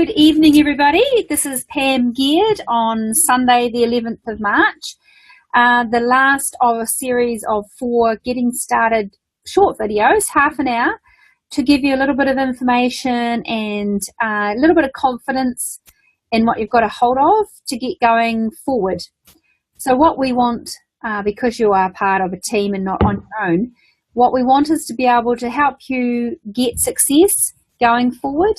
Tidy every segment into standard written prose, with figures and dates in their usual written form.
Good evening, everybody. This is Pam Geared on Sunday, the 11th of March, the last of a series of 4 getting started short videos, half an hour, to give you a little bit of information and a little bit of confidence in what you've got a hold of to get going forward. So what we want, because you are part of a team and not on your own, what we want is to be able to help you get success going forward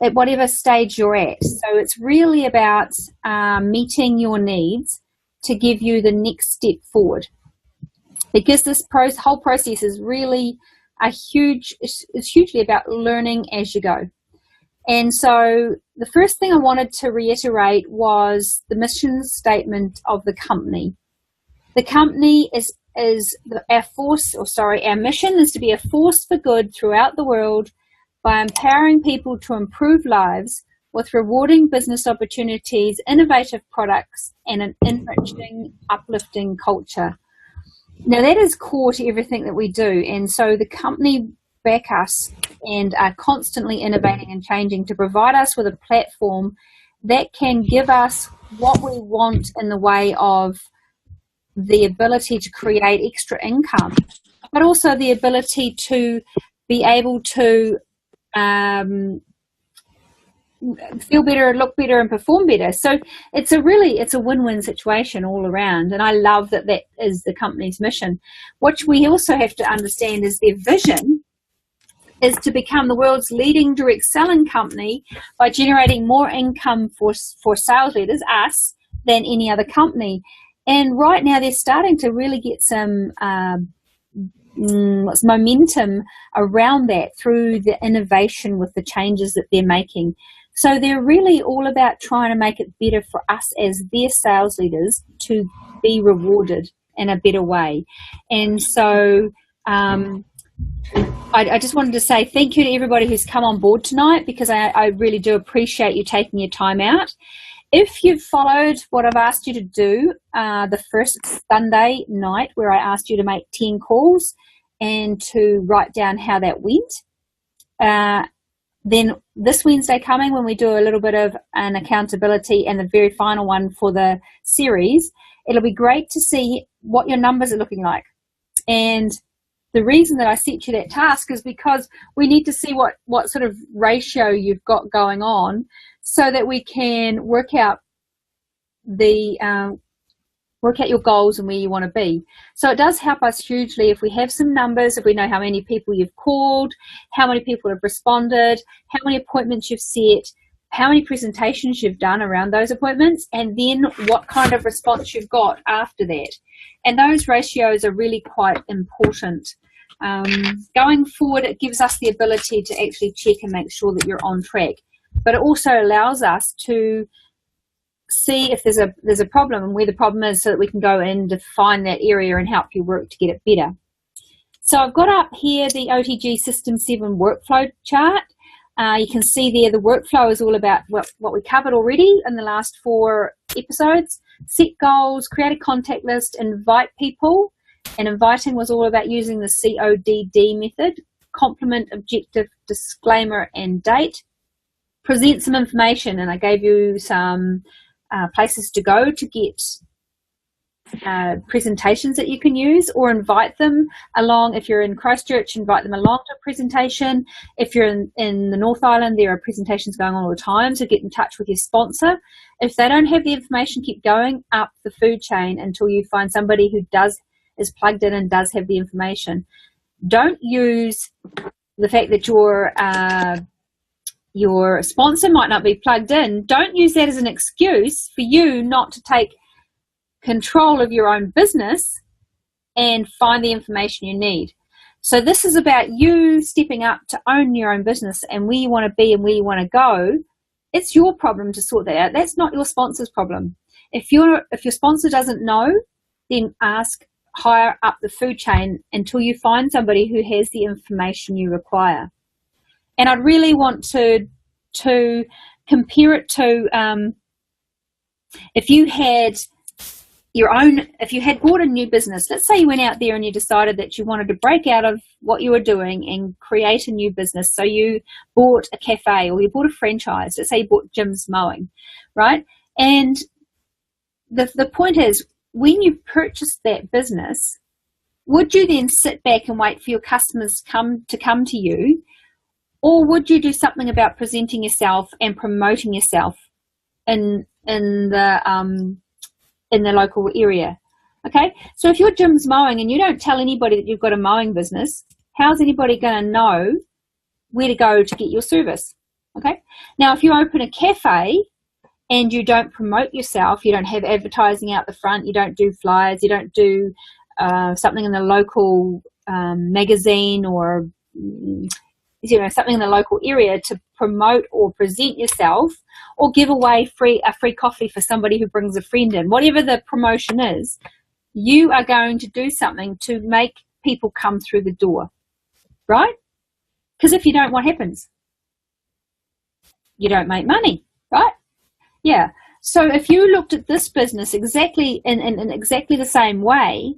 at whatever stage you're at. So it's really about meeting your needs to give you the next step forward, because this whole process is really it's hugely about learning as you go. And so the first thing I wanted to reiterate was the mission statement of the company. The company our mission is to be a force for good throughout the world by empowering people to improve lives with rewarding business opportunities, innovative products, and an enriching, uplifting culture. Now, that is core to everything that we do, and so the company back us and are constantly innovating and changing to provide us with a platform that can give us what we want in the way of the ability to create extra income, but also the ability to be able to feel better, look better, and perform better. So it's a win-win situation all around, and I love that is the company's mission. What we also have to understand is their vision is to become the world's leading direct selling company by generating more income for sales leaders, us, than any other company. And right now they're starting to really get some momentum around that through the innovation with the changes that they're making. So they're really all about trying to make it better for us as their sales leaders to be rewarded in a better way. And so I just wanted to say thank you to everybody who's come on board tonight, because I really do appreciate you taking your time out. If you've followed what I've asked you to do the first Sunday night, where I asked you to make 10 calls and to write down how that went, then this Wednesday coming, when we do a little bit of an accountability and the very final one for the series, it'll be great to see what your numbers are looking like. And the reason that I set you that task is because we need to see what sort of ratio you've got going on, so that we can work out your goals and where you want to be. So it does help us hugely if we have some numbers, if we know how many people you've called, how many people have responded, how many appointments you've set, how many presentations you've done around those appointments, and then what kind of response you've got after that. And those ratios are really quite important. Going forward, it gives us the ability to actually check and make sure that you're on track. But it also allows us to see if there's a problem and where the problem is, so that we can go in, define that area and help you work to get it better. So I've got up here the OTG System 7 workflow chart. You can see there the workflow is all about what we covered already in the last 4 episodes. Set goals, create a contact list, invite people. And inviting was all about using the CODD method: complement, objective, disclaimer, and date. Present some information, and I gave you some places to go to get presentations that you can use, or invite them along. If you're in Christchurch, invite them along to a presentation. If you're in the North Island, there are presentations going on all the time, so get in touch with your sponsor. If they don't have the information, keep going up the food chain until you find somebody who is plugged in and does have the information. Don't use the fact that your sponsor might not be plugged in. Don't use that as an excuse for you not to take control of your own business and find the information you need. So this is about you stepping up to own your own business and where you want to be and where you want to go. It's your problem to sort that out. That's not your sponsor's problem. If your sponsor doesn't know, then ask higher up the food chain until you find somebody who has the information you require. And I'd really want to compare it to if you had if you had bought a new business, let's say you went out there and you decided that you wanted to break out of what you were doing and create a new business. So you bought a cafe or you bought a franchise. Let's say you bought Jim's Mowing, right? And the point is, when you purchased that business, would you then sit back and wait for your customers to come to you? Or would you do something about presenting yourself and promoting yourself in the local area? Okay, so if you're Jim's Mowing and you don't tell anybody that you've got a mowing business, how's anybody going to know where to go to get your service? Okay, now if you open a cafe and you don't promote yourself, you don't have advertising out the front, you don't do flyers, you don't do something in the local magazine or something in the local area to promote or present yourself, or give away a free coffee for somebody who brings a friend in, whatever the promotion is, you are going to do something to make people come through the door, right? Because if you don't, what happens? You don't make money, right? Yeah. So if you looked at this business exactly in exactly the same way,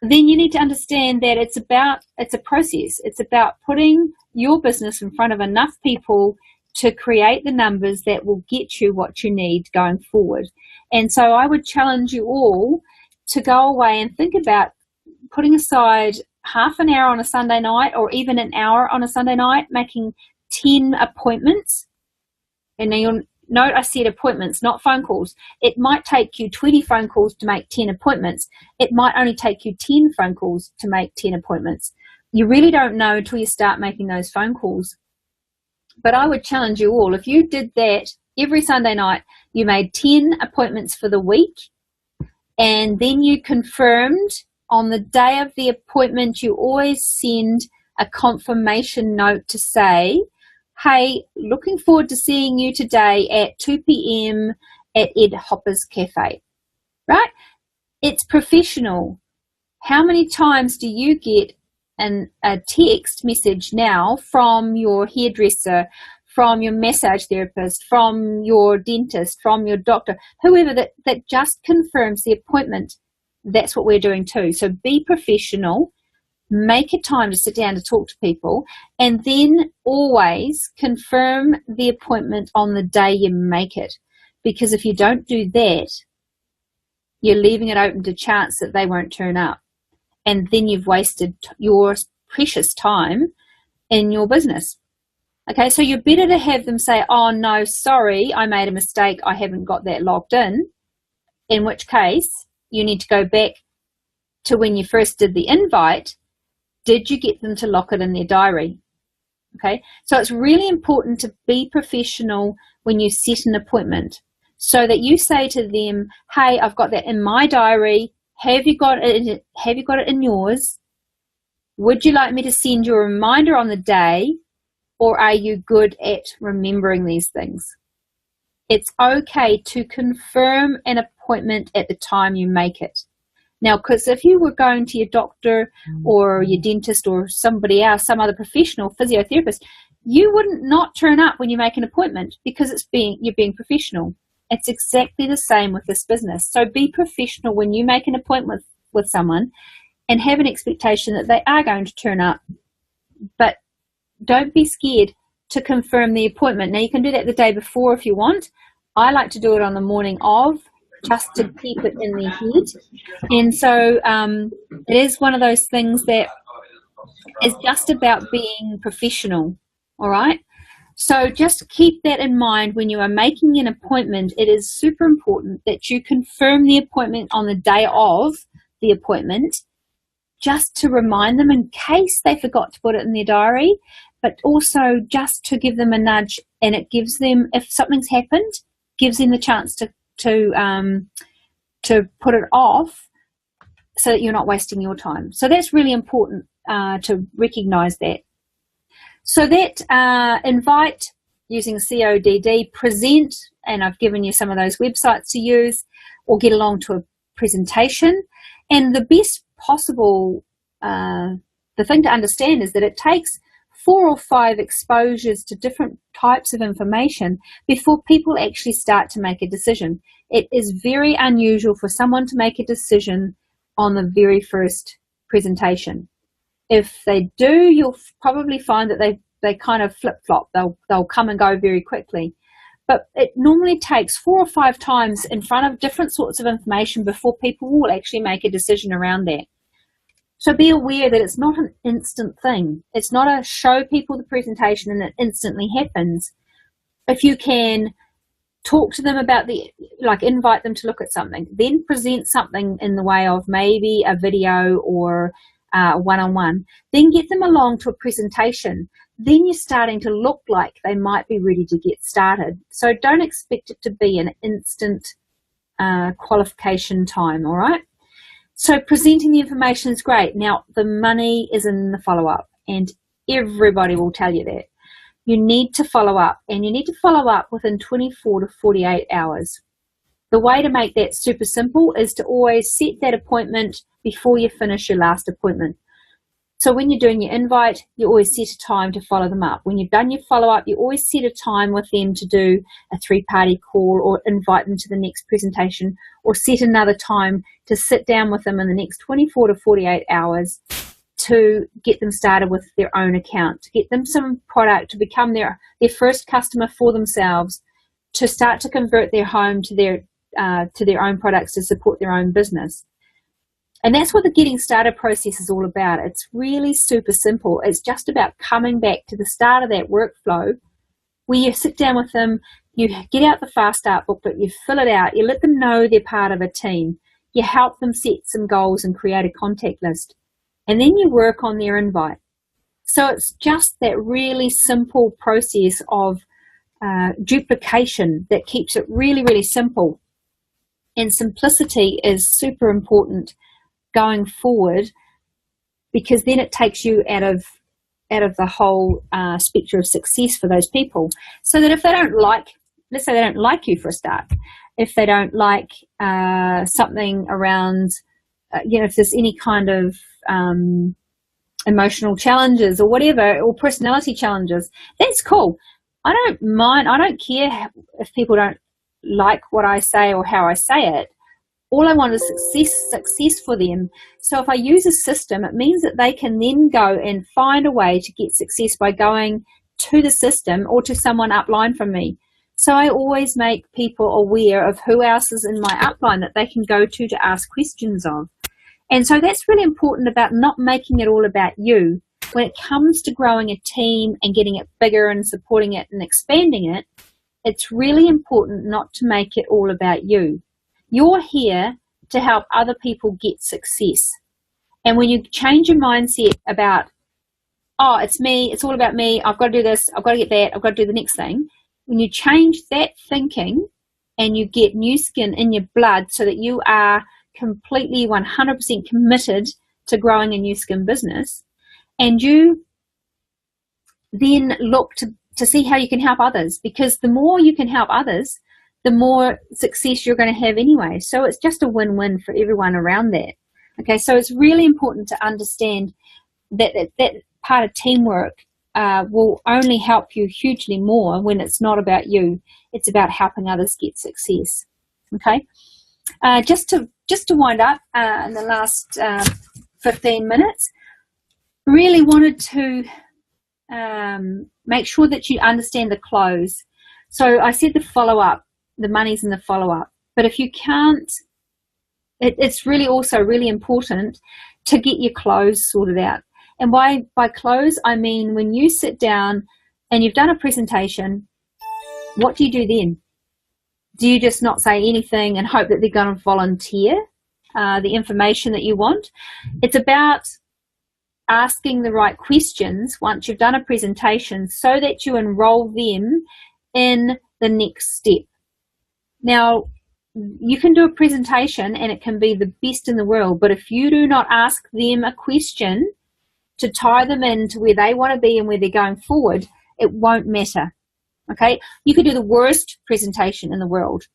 then you need to understand that it's a process. It's about putting your business in front of enough people to create the numbers that will get you what you need going forward. And so I would challenge you all to go away and think about putting aside half an hour on a Sunday night or even an hour on a Sunday night, making 10 appointments. And now you'll note I said appointments, not phone calls. It might take you 20 phone calls to make 10 appointments. It might only take you 10 phone calls to make 10 appointments. You really don't know until you start making those phone calls. But I would challenge you all, if you did that every Sunday night, you made 10 appointments for the week, and then you confirmed on the day of the appointment, you always send a confirmation note to say, hey, looking forward to seeing you today at 2 p.m. at Ed Hopper's Cafe, right? It's professional. How many times do you get a text message now from your hairdresser, from your massage therapist, from your dentist, from your doctor, whoever that just confirms the appointment? That's what we're doing too. So be professional. Make a time to sit down to talk to people, and then always confirm the appointment on the day you make it. Because if you don't do that, you're leaving it open to chance that they won't turn up. And then you've wasted your precious time in your business. Okay, so you're better to have them say, oh no, sorry, I made a mistake, I haven't got that logged in which case you need to go back to when you first did the invite. Did you get them to lock it in their diary? Okay, so it's really important to be professional when you set an appointment, so that you say to them, hey, I've got that in my diary. Have you got it in yours? Would you like me to send you a reminder on the day, or are you good at remembering these things? It's okay to confirm an appointment at the time you make it. Now, because if you were going to your doctor or your dentist or somebody else, some other professional, physiotherapist, you wouldn't not turn up when you make an appointment because you're being professional. It's exactly the same with this business. So be professional when you make an appointment with someone and have an expectation that they are going to turn up. But don't be scared to confirm the appointment. Now, you can do that the day before if you want. I like to do it on the morning of, just to keep it in their head. And so it is one of those things that is just about being professional, all right? So just keep that in mind when you are making an appointment. It is super important that you confirm the appointment on the day of the appointment, just to remind them in case they forgot to put it in their diary, but also just to give them a nudge, and it gives them, if something's happened, gives them the chance to put it off so that you're not wasting your time. So that's really important to recognize that. So that invite, using CODD, present, and I've given you some of those websites to use, or get along to a presentation. And the best possible, the thing to understand is that it takes 4 or 5 exposures to different types of information before people actually start to make a decision. It is very unusual for someone to make a decision on the very first presentation. If they do, you'll probably find that they kind of flip-flop. They'll come and go very quickly. But it normally takes 4 or 5 times in front of different sorts of information before people will actually make a decision around that. So be aware that it's not an instant thing. It's not a show people the presentation and it instantly happens. If you can talk to them about invite them to look at something, then present something in the way of maybe a video or one-on-one, then get them along to a presentation. Then you're starting to look like they might be ready to get started. So don't expect it to be an instant qualification time, all right? So presenting the information is great. Now, the money is in the follow-up, and everybody will tell you that. You need to follow up, and you need to follow up within 24 to 48 hours. The way to make that super simple is to always set that appointment before you finish your last appointment. So when you're doing your invite, you always set a time to follow them up. When you've done your follow-up, you always set a time with them to do a 3-party call or invite them to the next presentation, or set another time to sit down with them in the next 24 to 48 hours to get them started with their own account, to get them some product, to become their first customer for themselves, to start to convert their home to their own products to support their own business. And that's what the getting started process is all about. It's really super simple. It's just about coming back to the start of that workflow where you sit down with them, you get out the Fast Start booklet, you fill it out, you let them know they're part of a team, you help them set some goals and create a contact list, and then you work on their invite. So it's just that really simple process of duplication that keeps it really, really simple. And simplicity is super important going forward, because then it takes you out of the whole spectrum of success for those people. So that if they don't like, let's say they don't like you for a start, if they don't like something around, if there's any kind of emotional challenges or whatever, or personality challenges, that's cool. I don't mind. I don't care if people don't like what I say or how I say it. All I want is success for them. So if I use a system, it means that they can then go and find a way to get success by going to the system or to someone upline from me. So I always make people aware of who else is in my upline that they can go to ask questions of. And so that's really important about not making it all about you. When it comes to growing a team and getting it bigger and supporting it and expanding it, it's really important not to make it all about you. You're here to help other people get success. And when you change your mindset about, oh, it's me, it's all about me, I've got to do this, I've got to get that, I've got to do the next thing. When you change that thinking and you get new skin in your blood so that you are completely 100% committed to growing a new skin business, and you then look to see how you can help others, because the more you can help others, the more success you're going to have anyway. So it's just a win-win for everyone around that. Okay, so it's really important to understand that part of teamwork will only help you hugely more when it's not about you. It's about helping others get success. Okay, just to wind up in the last 15 minutes, really wanted to make sure that you understand the close. So I said the follow-up. The money's in the follow-up. But if you can't, it's really also really important to get your close sorted out. And by close, I mean when you sit down and you've done a presentation, what do you do then? Do you just not say anything and hope that they're going to volunteer the information that you want? It's about asking the right questions once you've done a presentation so that you enroll them in the next step. Now, you can do a presentation and it can be the best in the world, but if you do not ask them a question to tie them into where they want to be and where they're going forward, it won't matter. Okay? You could do the worst presentation in the world,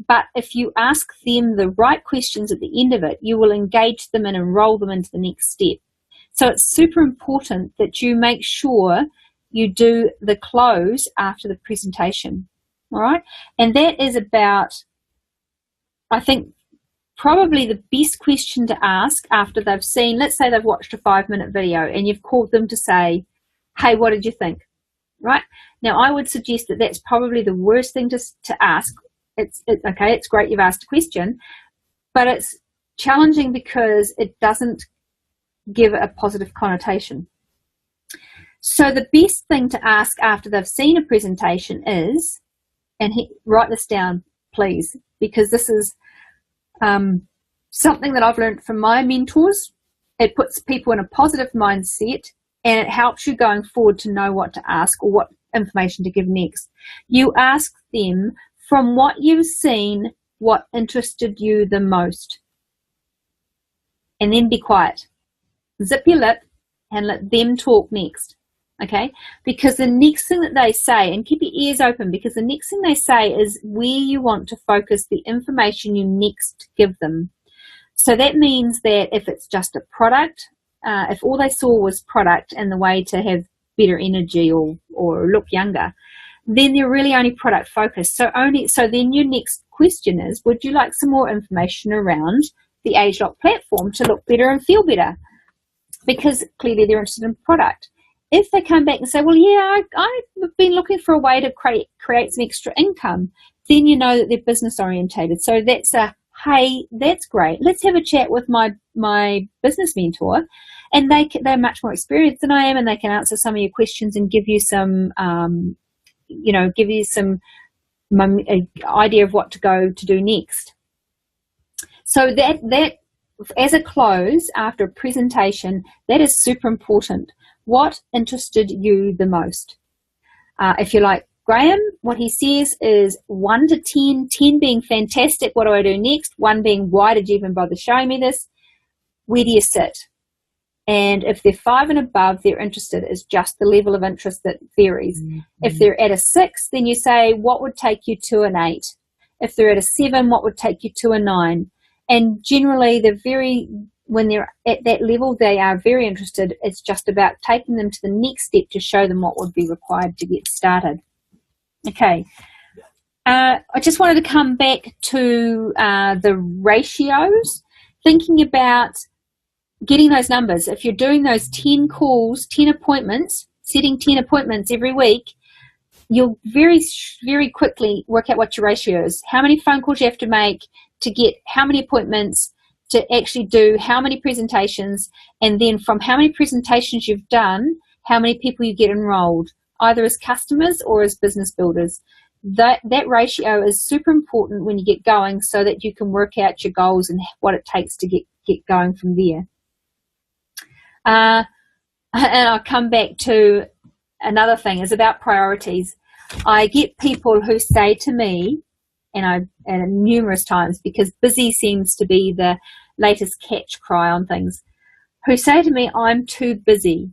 but if you ask them the right questions at the end of it, you will engage them and enroll them into the next step. So it's super important that you make sure you do the close after the presentation. All right. And that is about, I think, probably the best question to ask after they've seen, let's say they've watched a 5-minute video and you've called them to say, hey, what did you think? Right? Now, I would suggest that that's probably the worst thing to ask. Okay, it's great you've asked a question, but it's challenging because it doesn't give a positive connotation. So the best thing to ask after they've seen a presentation is, and write this down, please, because this is something that I've learned from my mentors. It puts people in a positive mindset, and it helps you going forward to know what to ask or what information to give next. You ask them, from what you've seen, what interested you the most? And then be quiet. Zip your lip and let them talk next. Okay? Because the next thing that they say, and keep your ears open, because the next thing they say is where you want to focus the information you next give them. So that means that if it's just a product, if all they saw was product and the way to have better energy or look younger, then they're really only product focused. So then your next question is, would you like some more information around the AgeLock platform to look better and feel better? Because clearly they're interested in product. If they come back and say, well, yeah, I've been looking for a way to create some extra income, then you know that they're business orientated. So that's hey, that's great. Let's have a chat with my business mentor, and they're much more experienced than I am, and they can answer some of your questions and give you some, idea of what to go to do next. So that as a close after a presentation, that is super important. What interested you the most? If you're like Graham, what he says is 1 to 10, 10 being fantastic, what do I do next? 1 being, why did you even bother showing me this? Where do you sit? And if they're 5 and above, they're interested. It's just the level of interest that varies. Mm-hmm. If they're at a 6, then you say, what would take you to an 8? If they're at a 7, what would take you to a 9? And generally, when they're at that level, they are very interested. It's just about taking them to the next step to show them what would be required to get started. Okay. I just wanted to come back to the ratios, thinking about getting those numbers. If you're doing those 10 calls, 10 appointments, setting 10 appointments every week, you'll very, very quickly work out what your ratio is. How many phone calls you have to make to get how many appointments, to actually do how many presentations, and then from how many presentations you've done, how many people you get enrolled, either as customers or as business builders. That ratio is super important when you get going, so that you can work out your goals and what it takes to get going from there. And I'll come back to another thing, is about priorities. I get people who say to me, and numerous times, because busy seems to be the latest catch cry on things, who say to me, I'm too busy.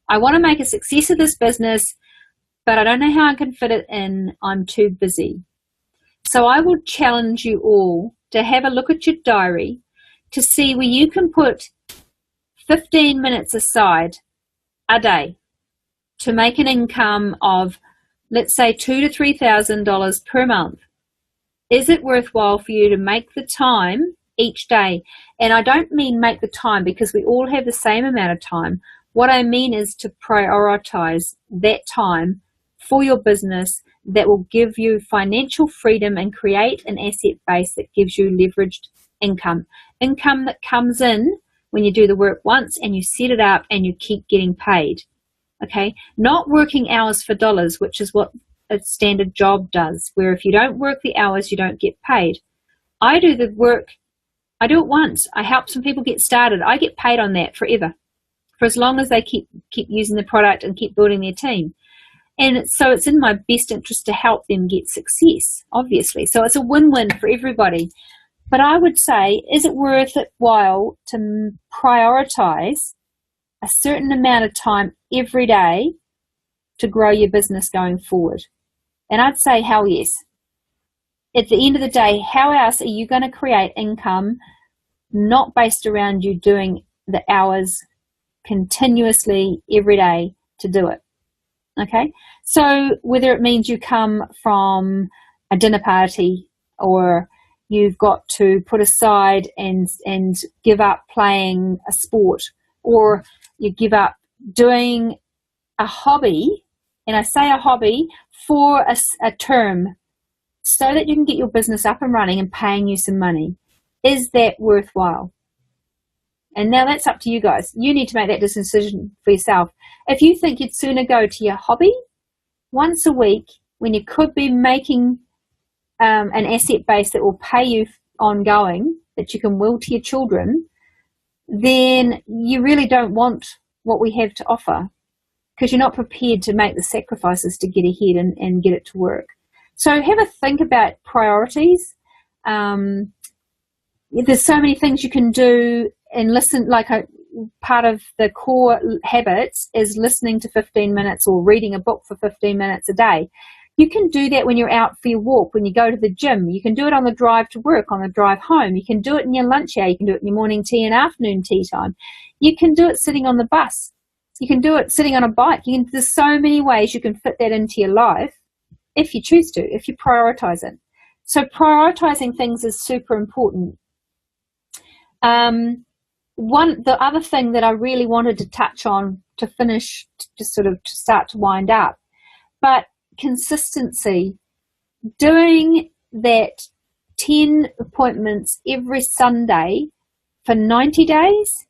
I want to make a success of this business, but I don't know how I can fit it in. I'm too busy. So I would challenge you all to have a look at your diary to see where you can put 15 minutes aside a day to make an income of, let's say, $2,000 to $3,000 per month. Is it worthwhile for you to make the time each day? And I don't mean make the time because we all have the same amount of time. What I mean is to prioritize that time for your business that will give you financial freedom and create an asset base that gives you leveraged income. Income that comes in when you do the work once and you set it up and you keep getting paid. Okay? Not working hours for dollars, which is what a standard job does, where if you don't work the hours, you don't get paid. I do the work, I do it once. I help some people get started. I get paid on that forever, for as long as they keep using the product and keep building their team. And so it's in my best interest to help them get success, obviously. So it's a win-win for everybody. But I would say, is it worthwhile to prioritize a certain amount of time every day to grow your business going forward? And I'd say, hell yes. At the end of the day, how else are you going to create income not based around you doing the hours continuously every day to do it? Okay, so whether it means you come from a dinner party, or you've got to put aside and give up playing a sport, or you give up doing a hobby, and I say a hobby for a term, so that you can get your business up and running and paying you some money. Is that worthwhile? And now that's up to you guys. You need to make that decision for yourself. If you think you'd sooner go to your hobby once a week when you could be making an asset base that will pay you ongoing, that you can will to your children, then you really don't want what we have to offer, because you're not prepared to make the sacrifices to get ahead and get it to work. So have a think about priorities. There's so many things you can do, and listen, like part of the core habits is listening to 15 minutes or reading a book for 15 minutes a day. You can do that when you're out for your walk, when you go to the gym. You can do it on the drive to work, on the drive home. You can do it in your lunch hour. You can do it in your morning tea and afternoon tea time. You can do it sitting on the bus. You can do it sitting on a bike. There's so many ways you can fit that into your life if you choose to, if you prioritize it. So prioritizing things is super important. The other thing that I really wanted to touch on to finish, to start to wind up, but consistency. Doing that 10 appointments every Sunday for 90 days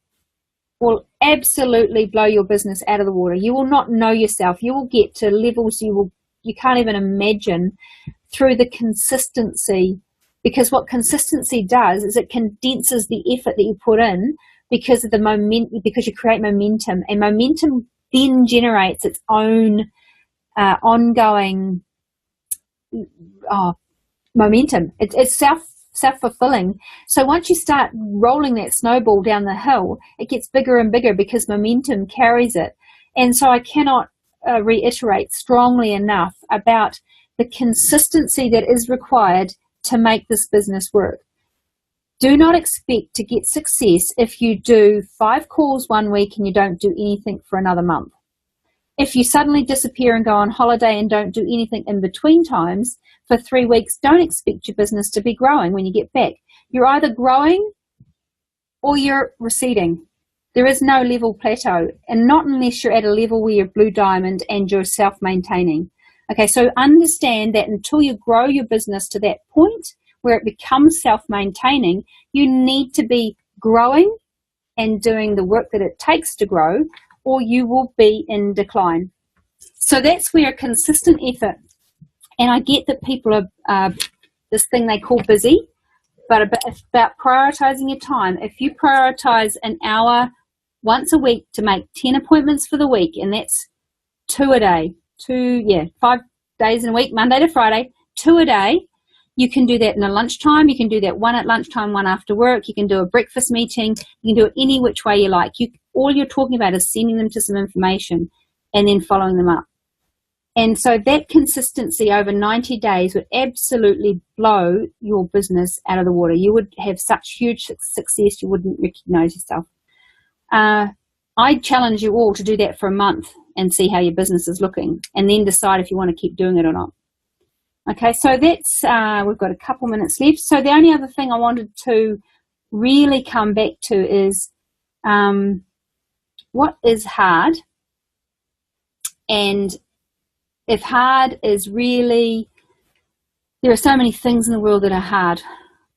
will absolutely blow your business out of the water. You will not know yourself. You will get to levels you can't even imagine through the consistency, because what consistency does is it condenses the effort that you put in, because of because you create momentum, and momentum then generates its own ongoing momentum. It's self-fulfilling. So once you start rolling that snowball down the hill, it gets bigger and bigger because momentum carries it. And so I cannot reiterate strongly enough about the consistency that is required to make this business work. Do not expect to get success if you do 5 calls one week and you don't do anything for another month. If you suddenly disappear and go on holiday and don't do anything in between times for 3 weeks, don't expect your business to be growing when you get back. You're either growing or you're receding. There is no level plateau, and not unless you're at a level where you're blue diamond and you're self-maintaining. Okay, so understand that until you grow your business to that point where it becomes self-maintaining, you need to be growing and doing the work that it takes to grow, or you will be in decline. So that's where consistent effort, and I get that people are this thing they call busy, but it's about prioritizing your time. If you prioritize an hour once a week to make 10 appointments for the week, and that's 2 a day, 5 days in a week, Monday to Friday, 2 a day. You can do that in a lunchtime. You can do that 1 at lunchtime, 1 after work. You can do a breakfast meeting. You can do it any which way you like. All you're talking about is sending them to some information and then following them up. And so that consistency over 90 days would absolutely blow your business out of the water. You would have such huge success you wouldn't recognize yourself. I challenge you all to do that for a month and see how your business is looking, and then decide if you want to keep doing it or not. Okay, so that's, we've got a couple minutes left. So the only other thing I wanted to really come back to is what is hard, and if hard is really, there are so many things in the world that are hard.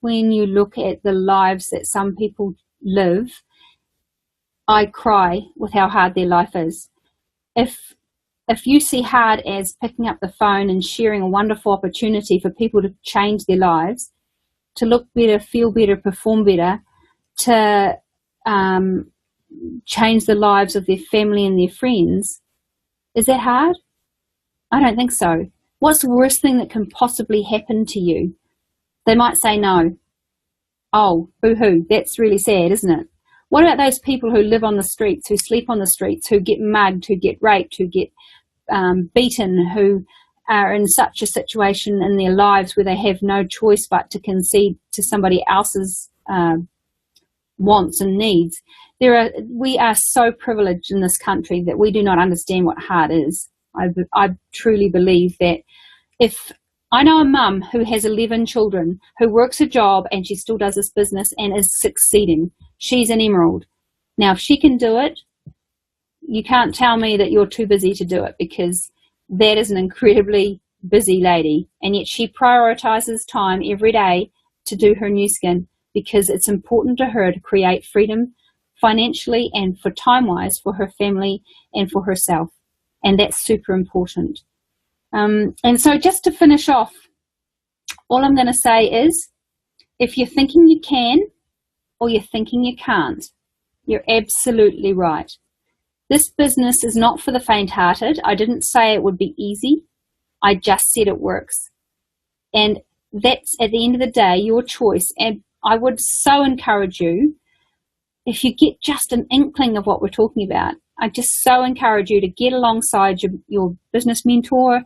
When you look at the lives that some people live, I cry with how hard their life is. If you see hard as picking up the phone and sharing a wonderful opportunity for people to change their lives, to look better, feel better, perform better, to change the lives of their family and their friends, is that hard? I don't think so. What's the worst thing that can possibly happen to you? They might say no. Oh, boo-hoo, that's really sad, isn't it? What about those people who live on the streets, who sleep on the streets, who get mugged, who get raped, who get beaten, who are in such a situation in their lives where they have no choice but to concede to somebody else's wants and needs? We are so privileged in this country that we do not understand what hard is. I truly believe that if I know a mum who has 11 children, who works a job and she still does this business and is succeeding. She's an emerald. Now, if she can do it, you can't tell me that you're too busy to do it, because that is an incredibly busy lady. And yet she prioritizes time every day to do her Nu Skin, because it's important to her to create freedom financially and for time-wise for her family and for herself. And that's super important. And so just to finish off, all I'm going to say is, if you're thinking you can or you're thinking you can't, you're absolutely right. This business is not for the faint-hearted. I didn't say it would be easy. I just said it works. And that's, at the end of the day, your choice. And I would so encourage you, if you get just an inkling of what we're talking about, I just so encourage you to get alongside your business mentor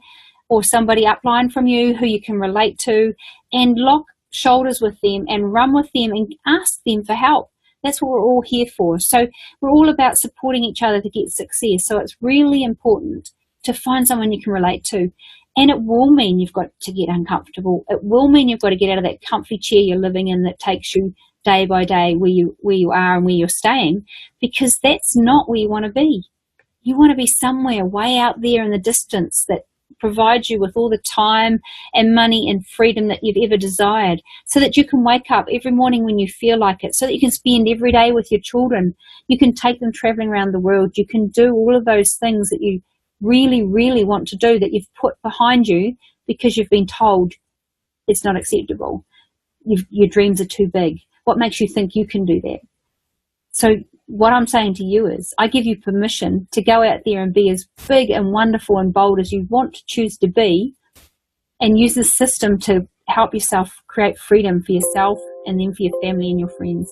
or somebody upline from you who you can relate to, and lock shoulders with them and run with them and ask them for help. That's what we're all here for. So we're all about supporting each other to get success. So it's really important to find someone you can relate to. And it will mean you've got to get uncomfortable. It will mean you've got to get out of that comfy chair you're living in that takes you day by day where you are and where you're staying, because that's not where you want to be. You want to be somewhere way out there in the distance that provides you with all the time and money and freedom that you've ever desired, so that you can wake up every morning when you feel like it, so that you can spend every day with your children. You can take them traveling around the world. You can do all of those things that you really, really want to do, that you've put behind you because you've been told it's not acceptable. Your dreams are too big. What makes you think you can do that? So what I'm saying to you is, I give you permission to go out there and be as big and wonderful and bold as you want to choose to be, and use the system to help yourself create freedom for yourself and then for your family and your friends.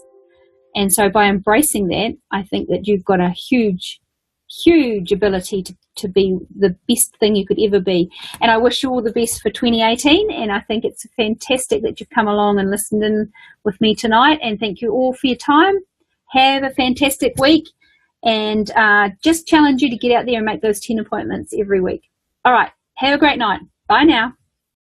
And so by embracing that, I think that you've got a huge, huge ability to be the best thing you could ever be. And I wish you all the best for 2018. And I think it's fantastic that you've come along and listened in with me tonight. And thank you all for your time. Have a fantastic week, and just challenge you to get out there and make those 10 appointments every week. All right. Have a great night. Bye now.